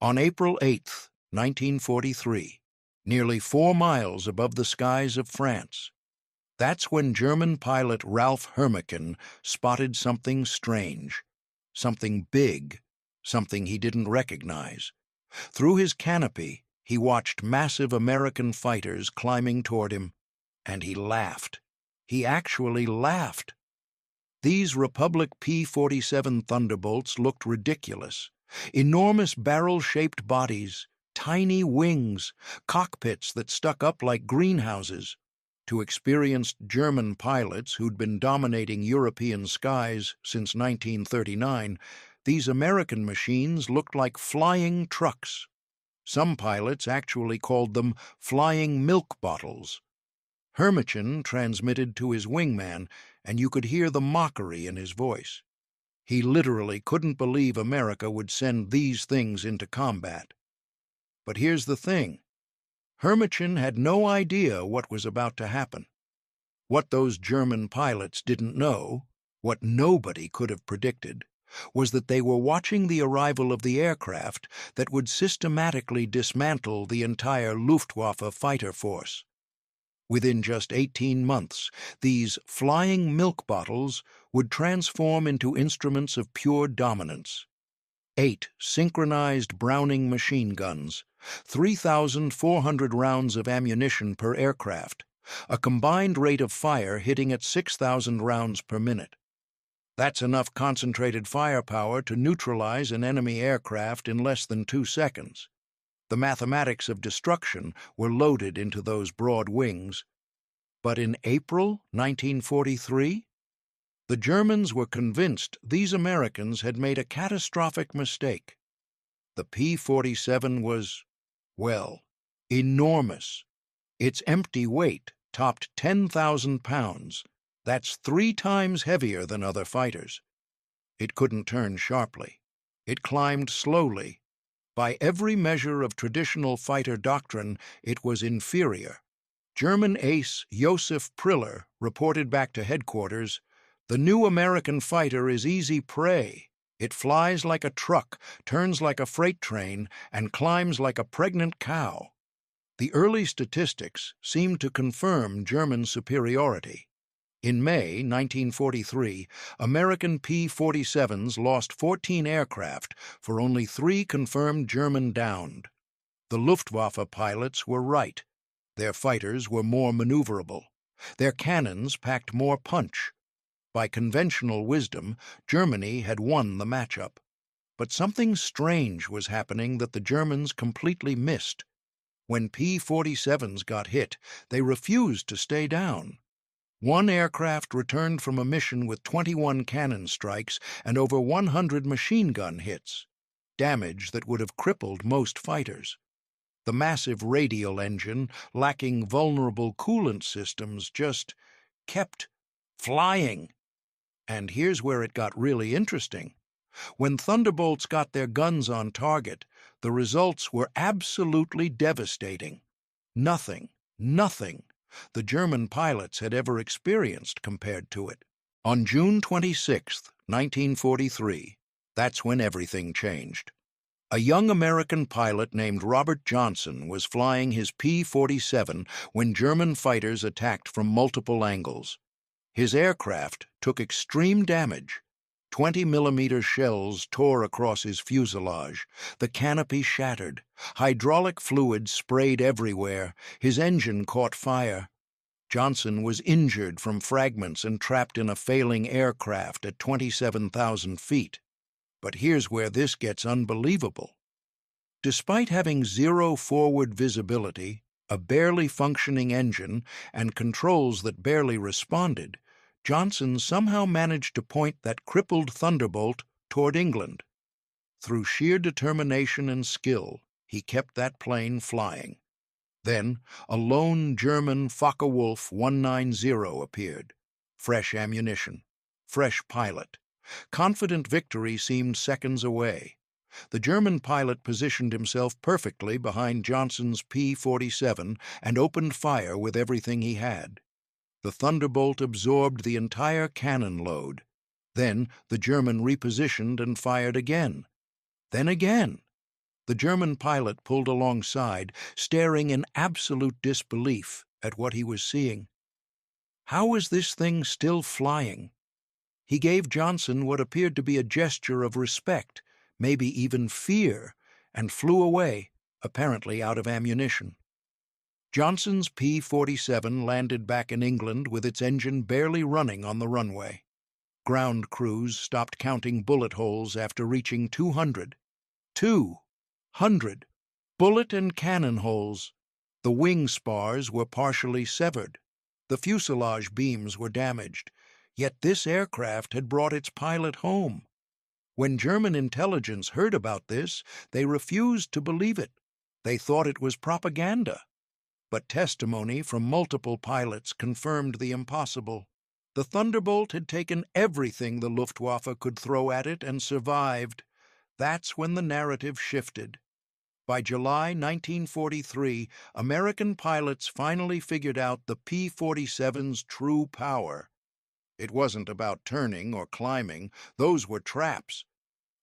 On April 8th, 1943, nearly 4 miles above the skies of France, that's when German pilot Ralph Herrmeken spotted something strange, something big, something he didn't recognize. Through his canopy, he watched massive American fighters climbing toward him, and he laughed. He actually laughed. These Republic P-47 Thunderbolts looked ridiculous. Enormous barrel-shaped bodies, tiny wings, cockpits that stuck up like greenhouses. To experienced German pilots who'd been dominating European skies since 1939, these American machines looked like flying trucks. Some pilots actually called them flying milk bottles. Herrmeken transmitted to his wingman, and you could hear the mockery in his voice. He literally couldn't believe America would send these things into combat. But here's the thing. Herrmeken had no idea what was about to happen. What those German pilots didn't know, what nobody could have predicted, was that they were watching the arrival of the aircraft that would systematically dismantle the entire Luftwaffe fighter force. Within just 18 months, these flying milk bottles would transform into instruments of pure dominance. 8 synchronized Browning machine guns, 3,400 rounds of ammunition per aircraft, a combined rate of fire hitting at 6,000 rounds per minute. That's enough concentrated firepower to neutralize an enemy aircraft in less than 2 seconds. The mathematics of destruction were loaded into those broad wings. But in April 1943, the Germans were convinced these Americans had made a catastrophic mistake. The P-47 was, well, enormous. Its empty weight topped 10,000 pounds. That's 3 times heavier than other fighters. It couldn't turn sharply. It climbed slowly. By every measure of traditional fighter doctrine, it was inferior. German ace Josef Priller reported back to headquarters, "The new American fighter is easy prey. It flies like a truck, turns like a freight train, and climbs like a pregnant cow." The early statistics seemed to confirm German superiority. In May 1943, American P-47s lost 14 aircraft for only 3 confirmed German downed. The Luftwaffe pilots were right. Their fighters were more maneuverable. Their cannons packed more punch. By conventional wisdom, Germany had won the matchup. But something strange was happening that the Germans completely missed. When P-47s got hit, they refused to stay down. One aircraft returned from a mission with 21 cannon strikes and over 100 machine gun hits, damage that would have crippled most fighters. The massive radial engine, lacking vulnerable coolant systems, just kept flying. And here's where it got really interesting. When Thunderbolts got their guns on target, the results were absolutely devastating. Nothing the German pilots had ever experienced compared to it. On June 26, 1943, that's when everything changed. A young American pilot named Robert Johnson was flying his P-47 when German fighters attacked from multiple angles. His aircraft took extreme damage. 20-millimeter shells tore across his fuselage. The canopy shattered. Hydraulic fluid sprayed everywhere. His engine caught fire. Johnson was injured from fragments and trapped in a failing aircraft at 27,000 feet. But here's where this gets unbelievable. Despite having 0 forward visibility, a barely functioning engine, and controls that barely responded, Johnson somehow managed to point that crippled Thunderbolt toward England. Through sheer determination and skill, he kept that plane flying. Then, a lone German Focke-Wulf 190 appeared. Fresh ammunition, fresh pilot. Confident victory seemed seconds away. The German pilot positioned himself perfectly behind Johnson's P-47 and opened fire with everything he had. The Thunderbolt absorbed the entire cannon load. Then the German repositioned and fired again. Then again. The German pilot pulled alongside, staring in absolute disbelief at what he was seeing. How was this thing still flying? He gave Johnson what appeared to be a gesture of respect, maybe even fear, and flew away, apparently out of ammunition. Johnson's P-47 landed back in England with its engine barely running on the runway. Ground crews stopped counting bullet holes after reaching 200. 200 bullet and cannon holes. The wing spars were partially severed. The fuselage beams were damaged. Yet this aircraft had brought its pilot home. When German intelligence heard about this, they refused to believe it. They thought it was propaganda. But testimony from multiple pilots confirmed the impossible. The Thunderbolt had taken everything the Luftwaffe could throw at it and survived. That's when the narrative shifted. By July 1943, American pilots finally figured out the P-47's true power. It wasn't about turning or climbing. Those were traps.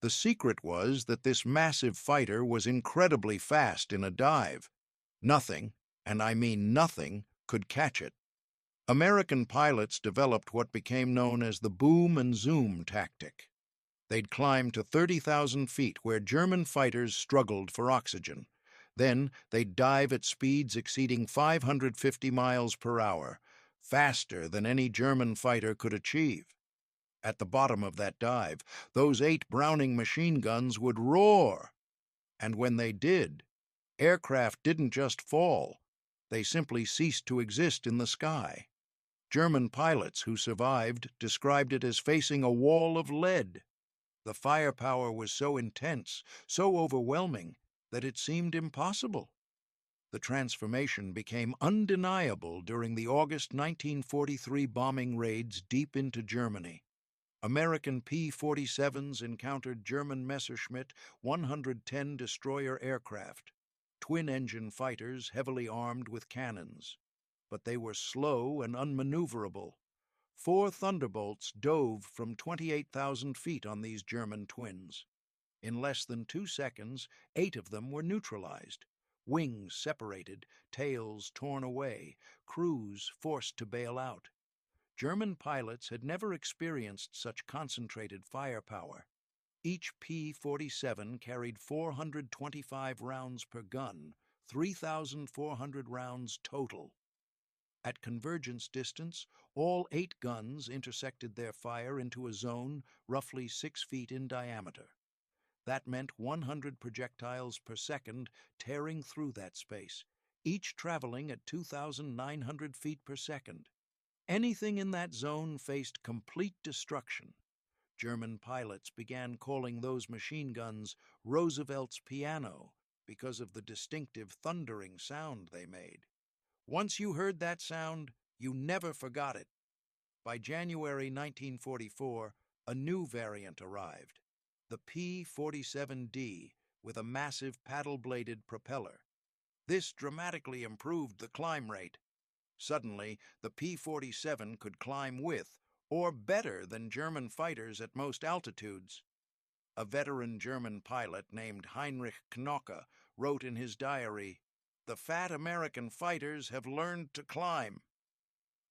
The secret was that this massive fighter was incredibly fast in a dive. Nothing, and I mean nothing, could catch it. American pilots developed what became known as the boom and zoom tactic. They'd climb to 30,000 feet where German fighters struggled for oxygen. Then they'd dive at speeds exceeding 550 miles per hour, faster than any German fighter could achieve. At the bottom of that dive, those 8 Browning machine guns would roar. And when they did, aircraft didn't just fall. They simply ceased to exist in the sky. German pilots who survived described it as facing a wall of lead. The firepower was so intense, so overwhelming, that it seemed impossible. The transformation became undeniable during the August 1943 bombing raids deep into Germany. American P-47s encountered German Messerschmitt 110 destroyer aircraft, twin-engine fighters heavily armed with cannons. But they were slow and unmaneuverable. 4 Thunderbolts dove from 28,000 feet on these German twins. In less than 2 seconds, 8 of them were neutralized. Wings separated, tails torn away, crews forced to bail out. German pilots had never experienced such concentrated firepower. Each P-47 carried 425 rounds per gun, 3,400 rounds total. At convergence distance, all 8 guns intersected their fire into a zone roughly 6 feet in diameter. That meant 100 projectiles per second tearing through that space, each traveling at 2,900 feet per second. Anything in that zone faced complete destruction. German pilots began calling those machine guns Roosevelt's piano because of the distinctive thundering sound they made. Once you heard that sound, you never forgot it. By January 1944, a new variant arrived, the P-47D, with a massive paddle-bladed propeller. This dramatically improved the climb rate. Suddenly, the P-47 could climb with, or better than German fighters at most altitudes. A veteran German pilot named Heinrich Knocke wrote in his diary, "The fat American fighters have learned to climb.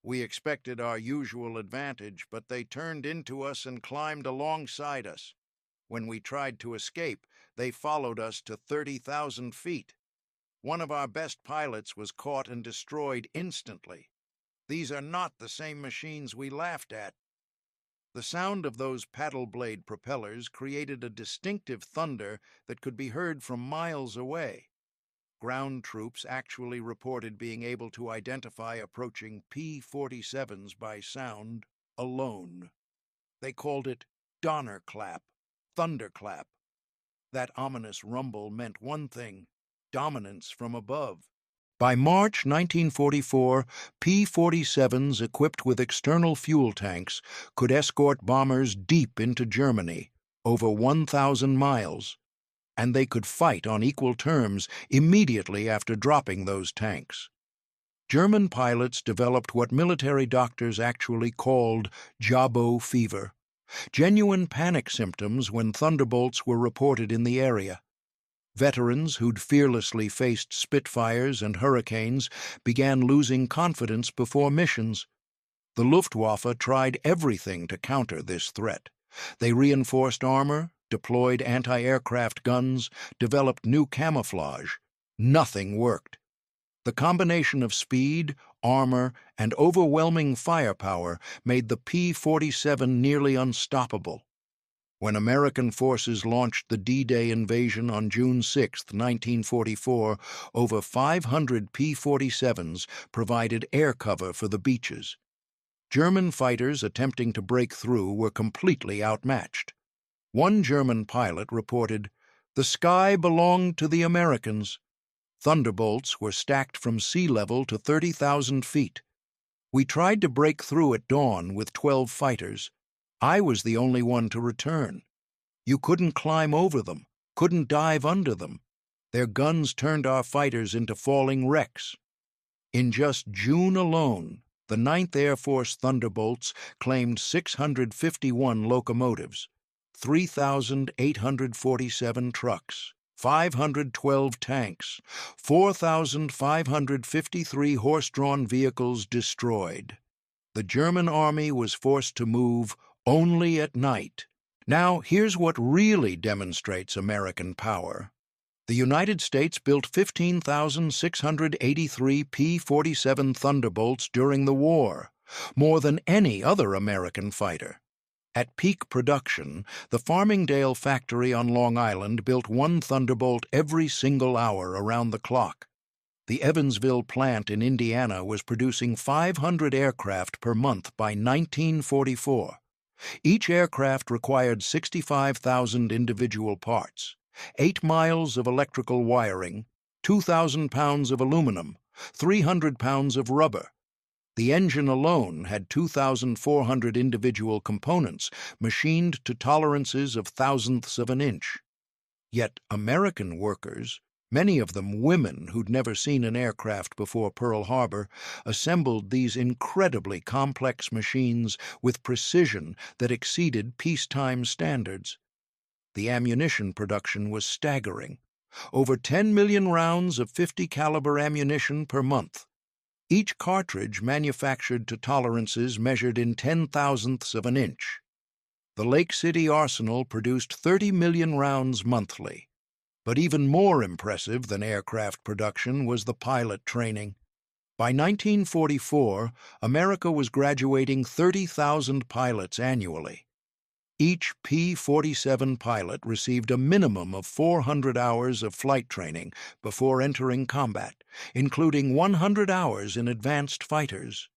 We expected our usual advantage, but they turned into us and climbed alongside us. When we tried to escape, they followed us to 30,000 feet. One of our best pilots was caught and destroyed instantly. These are not the same machines we laughed at." The sound of those paddle blade propellers created a distinctive thunder that could be heard from miles away. Ground troops actually reported being able to identify approaching P-47s by sound alone. They called it Donnerklapp, thunderclap. That ominous rumble meant one thing: dominance from above. By March 1944, P-47s equipped with external fuel tanks could escort bombers deep into Germany, over 1,000 miles, and they could fight on equal terms immediately after dropping those tanks. German pilots developed what military doctors actually called Jabo fever, genuine panic symptoms when Thunderbolts were reported in the area. Veterans who'd fearlessly faced Spitfires and Hurricanes began losing confidence before missions. The Luftwaffe tried everything to counter this threat. They reinforced armor, deployed anti-aircraft guns, developed new camouflage. Nothing worked. The combination of speed, armor, and overwhelming firepower made the P-47 nearly unstoppable. When American forces launched the D-Day invasion on June 6, 1944, over 500 P-47s provided air cover for the beaches. German fighters attempting to break through were completely outmatched. One German pilot reported, "The sky belonged to the Americans." Thunderbolts were stacked from sea level to 30,000 feet. We tried to break through at dawn with 12 fighters. I was the only one to return. You couldn't climb over them, couldn't dive under them. Their guns turned our fighters into falling wrecks. In just June alone, the 9th Air Force Thunderbolts claimed 651 locomotives, 3,847 trucks, 512 tanks, 4,553 horse-drawn vehicles destroyed. The German army was forced to move only at night. Now, here's what really demonstrates American power. The United States built 15,683 P-47 Thunderbolts during the war, more than any other American fighter. At peak production, the Farmingdale factory on Long Island built one Thunderbolt every single hour around the clock. The Evansville plant in Indiana was producing 500 aircraft per month by 1944. Each aircraft required 65,000 individual parts, 8 miles of electrical wiring, 2,000 pounds of aluminum, 300 pounds of rubber. The engine alone had 2,400 individual components machined to tolerances of thousandths of an inch. Yet American workers, many of them women who'd never seen an aircraft before Pearl Harbor, assembled these incredibly complex machines with precision that exceeded peacetime standards. The ammunition production was staggering. Over 10 million rounds of .50 caliber ammunition per month. Each cartridge manufactured to tolerances measured in 10,000ths of an inch. The Lake City Arsenal produced 30 million rounds monthly. But even more impressive than aircraft production was the pilot training. By 1944, America was graduating 30,000 pilots annually. Each P-47 pilot received a minimum of 400 hours of flight training before entering combat, including 100 hours in advanced fighters.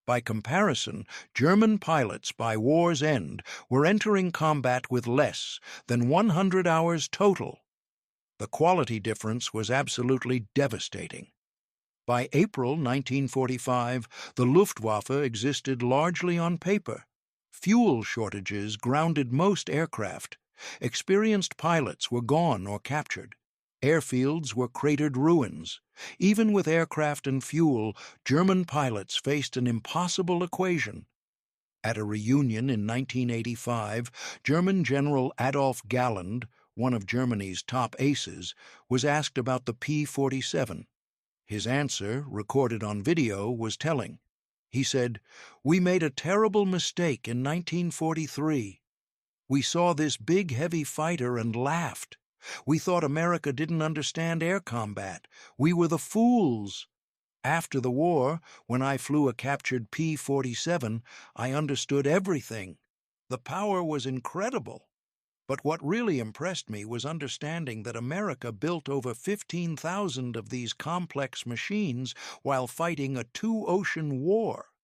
By comparison, German pilots by war's end were entering combat with less than 100 hours total. The quality difference was absolutely devastating. By April 1945, the Luftwaffe existed largely on paper. Fuel shortages grounded most aircraft. Experienced pilots were gone or captured. Airfields were cratered ruins. Even with aircraft and fuel, German pilots faced an impossible equation. At a reunion in 1985, German General Adolf Galland, one of Germany's top aces, was asked about the P-47. His answer, recorded on video, was telling. He said, "We made a terrible mistake in 1943. We saw this big, heavy fighter and laughed. We thought America didn't understand air combat. We were the fools. After the war, when I flew a captured P-47, I understood everything. The power was incredible. But what really impressed me was understanding that America built over 15,000 of these complex machines while fighting a two-ocean war.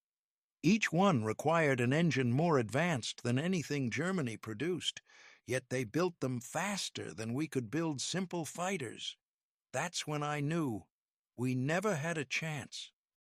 Each one required an engine more advanced than anything Germany produced, yet they built them faster than we could build simple fighters. That's when I knew we never had a chance."